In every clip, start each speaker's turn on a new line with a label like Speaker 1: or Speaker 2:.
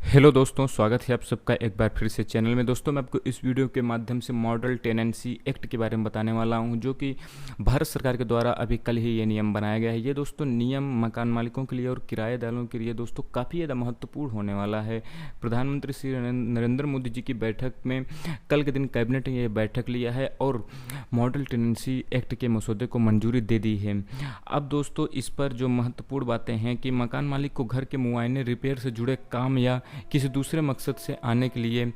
Speaker 1: Hello दोस्तों, स्वागत है आप सबका एक बार फिर से चैनल में। दोस्तों, मैं आपको इस वीडियो के माध्यम से मॉडल टेनेंसी एक्ट के बारे में बताने वाला हूं, जो कि भारत सरकार के द्वारा अभी कल ही ये नियम बनाया गया है। ये दोस्तों नियम मकान मालिकों के लिए और किराएदारों के लिए दोस्तों काफ़ी ज़्यादा महत्वपूर्ण होने वाला है। प्रधानमंत्री श्री नरेंद्र मोदी जी की बैठक में कल के दिन कैबिनेट ने यह बैठक लिया है और मॉडल टेनेंसी एक्ट के मसौदे को मंजूरी दे दी है। अब दोस्तों इस पर जो महत्वपूर्ण बातें हैं कि मकान मालिक को घर के मुआयने, रिपेयर से जुड़े काम या किसी दूसरे मकसद से आने के लिए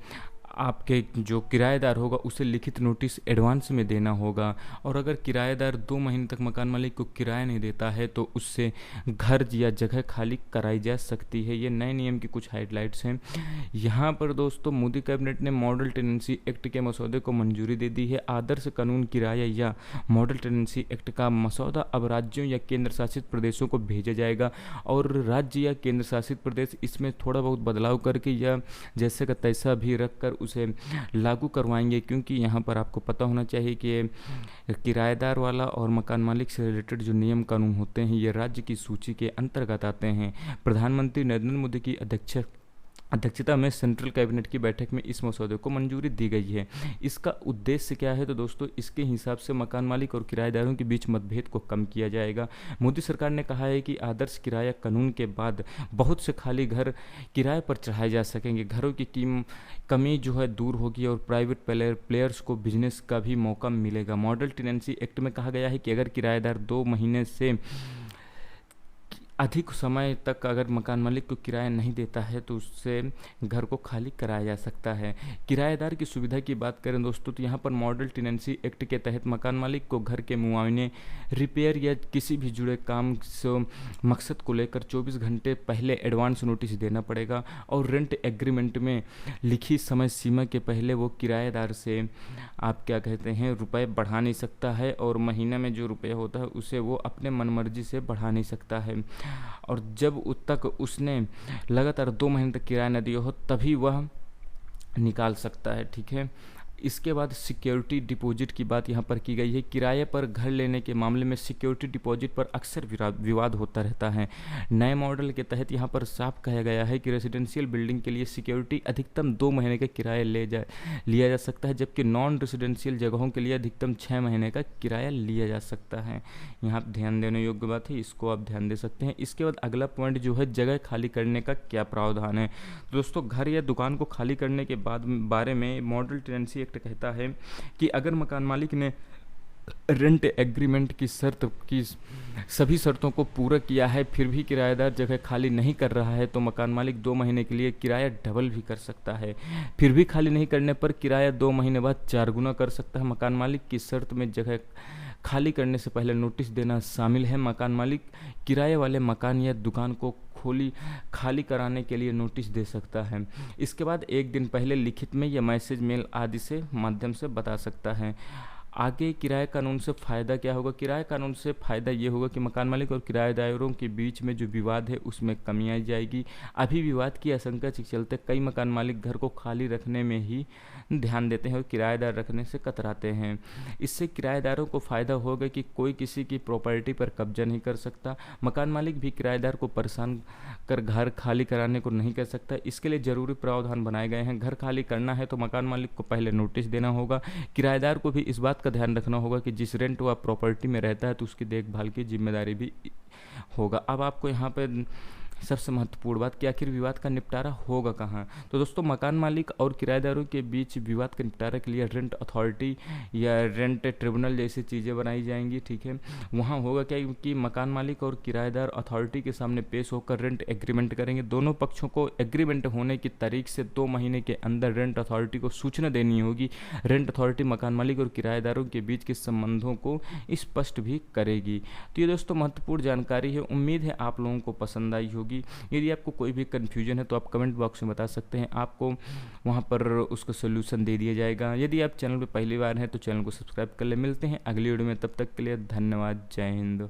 Speaker 1: आपके जो किराएदार होगा उसे लिखित नोटिस एडवांस में देना होगा। और अगर किराएदार 2 महीने तक मकान मालिक को किराया नहीं देता है तो उससे घर या जगह खाली कराई जा सकती है। ये नए नियम की कुछ हाइलाइट्स हैं। यहाँ पर दोस्तों मोदी कैबिनेट ने मॉडल टेनेंसी एक्ट के मसौदे को मंजूरी दे दी है। आदर्श कानून किराया या मॉडल टेनेंसी एक्ट का मसौदा अब राज्यों या केंद्र शासित प्रदेशों को भेजा जाएगा और राज्य या केंद्र शासित प्रदेश इसमें थोड़ा बहुत बदलाव करके या जैसे का तैसा भी रख कर उसे लागू करवाएंगे, क्योंकि यहाँ पर आपको पता होना चाहिए कि किराएदार वाला और मकान मालिक से रिलेटेड जो नियम कानून होते हैं ये राज्य की सूची के अंतर्गत आते हैं। प्रधानमंत्री नरेंद्र मोदी की अध्यक्षता में सेंट्रल कैबिनेट की बैठक में इस मसौदे को मंजूरी दी गई है। इसका उद्देश्य क्या है तो दोस्तों इसके हिसाब से मकान मालिक और किराएदारों के बीच मतभेद को कम किया जाएगा। मोदी सरकार ने कहा है कि आदर्श किराया कानून के बाद बहुत से खाली घर किराए पर चढ़ाए जा सकेंगे। घरों की कमी जो है दूर होगी और प्राइवेट प्लेयर्स को बिजनेस का भी मौका मिलेगा। मॉडल टेनेंसी एक्ट में कहा गया है कि अगर किराएदार 2 महीने से अधिक समय तक अगर मकान मालिक को किराया नहीं देता है तो उससे घर को खाली कराया जा सकता है। किराएदार की सुविधा की बात करें दोस्तों तो यहाँ पर मॉडल टेनेंसी एक्ट के तहत मकान मालिक को घर के मुआवने, रिपेयर या किसी भी जुड़े काम से मकसद को लेकर 24 घंटे पहले एडवांस नोटिस देना पड़ेगा और रेंट एग्रीमेंट में लिखी समय सीमा के पहले वो किराएदार से आप क्या कहते हैं रुपए बढ़ा नहीं सकता है और महीने में जो रुपये होता है उसे वो अपने मनमर्जी से बढ़ा नहीं सकता है। और जब तक उसने लगातार 2 महीने तक किराया न दिया हो तभी वह निकाल सकता है। ठीक है। इसके बाद सिक्योरिटी डिपॉजिट की बात यहाँ पर की गई है। किराए पर घर लेने के मामले में सिक्योरिटी डिपॉजिट पर अक्सर विवाद होता रहता है। नए मॉडल के तहत यहाँ पर साफ कहा गया है कि रेजिडेंशियल बिल्डिंग के लिए सिक्योरिटी अधिकतम 2 महीने का किराया लिया जा सकता है, जबकि नॉन रेजिडेंशियल जगहों के लिए अधिकतम 6 महीने का किराया लिया जा सकता है। यहाँ ध्यान देने योग्य बात है, इसको आप ध्यान दे सकते हैं। इसके बाद अगला पॉइंट जो है जगह खाली करने का क्या प्रावधान है। दोस्तों घर या दुकान को खाली करने के बारे में मॉडल टेनेंसी कहता है कि अगर मकान मालिक ने रेंट एग्रीमेंट की सभी शर्तों को पूरा किया है फिर भी किराएदार जगह खाली नहीं कर रहा है तो मकान मालिक 2 महीने के लिए किराया डबल भी कर सकता है। फिर भी खाली नहीं करने पर किराया 2 महीने बाद 4 गुना कर सकता है। मकान मालिक की शर्त में जगह खाली करने से पहले नोटिस देना शामिल है। मकान मालिक किराए वाले मकान या दुकान को खाली कराने के लिए नोटिस दे सकता है। इसके बाद 1 दिन पहले लिखित में या मैसेज मेल आदि से माध्यम से बता सकता है। आगे किराए कानून से फ़ायदा क्या होगा। किराए कानून से फ़ायदा ये होगा कि मकान मालिक और किराएदारों के बीच में जो विवाद है उसमें कमी आ जाएगी। अभी विवाद की आशंका के चलते कई मकान मालिक घर को खाली रखने में ही ध्यान देते हैं और किराएदार रखने से कतराते हैं। इससे किराएदारों को फ़ायदा होगा कि कोई किसी की प्रॉपर्टी पर कब्जा नहीं कर सकता। मकान मालिक भी किराएदार को परेशान कर घर खाली कराने को नहीं कर सकता। इसके लिए ज़रूरी प्रावधान बनाए गए हैं। घर खाली करना है तो मकान मालिक को पहले नोटिस देना होगा। किराएदार को भी इस बात का ध्यान रखना होगा कि जिस रेंट व प्रॉपर्टी में रहता है तो उसकी देखभाल की जिम्मेदारी भी होगा। अब आपको यहाँ पे सबसे महत्वपूर्ण बात कि आखिर विवाद का निपटारा होगा कहाँ। तो दोस्तों मकान मालिक और किराएदारों के बीच विवाद का निपटारा के लिए रेंट अथॉरिटी या रेंट ट्रिब्यूनल जैसी चीज़ें बनाई जाएंगी। ठीक है। वहाँ होगा क्या कि मकान मालिक और किराएदार अथॉरिटी के सामने पेश होकर रेंट एग्रीमेंट करेंगे। दोनों पक्षों को एग्रीमेंट होने की तारीख से 2 महीने के अंदर रेंट अथॉरिटी को सूचना देनी होगी। रेंट अथॉरिटी मकान मालिक और किराएदारों के बीच के संबंधों को स्पष्ट भी करेगी। तो ये दोस्तों महत्वपूर्ण जानकारी है। उम्मीद है आप लोगों को पसंद आई होगी। यदि आपको कोई भी कन्फ्यूजन है तो आप कमेंट बॉक्स में बता सकते हैं, आपको वहां पर उसका सोल्यूशन दे दिया जाएगा। यदि आप चैनल पर पहली बार हैं तो चैनल को सब्सक्राइब कर ले। मिलते हैं अगली वीडियो में, तब तक के लिए धन्यवाद। जय हिंद।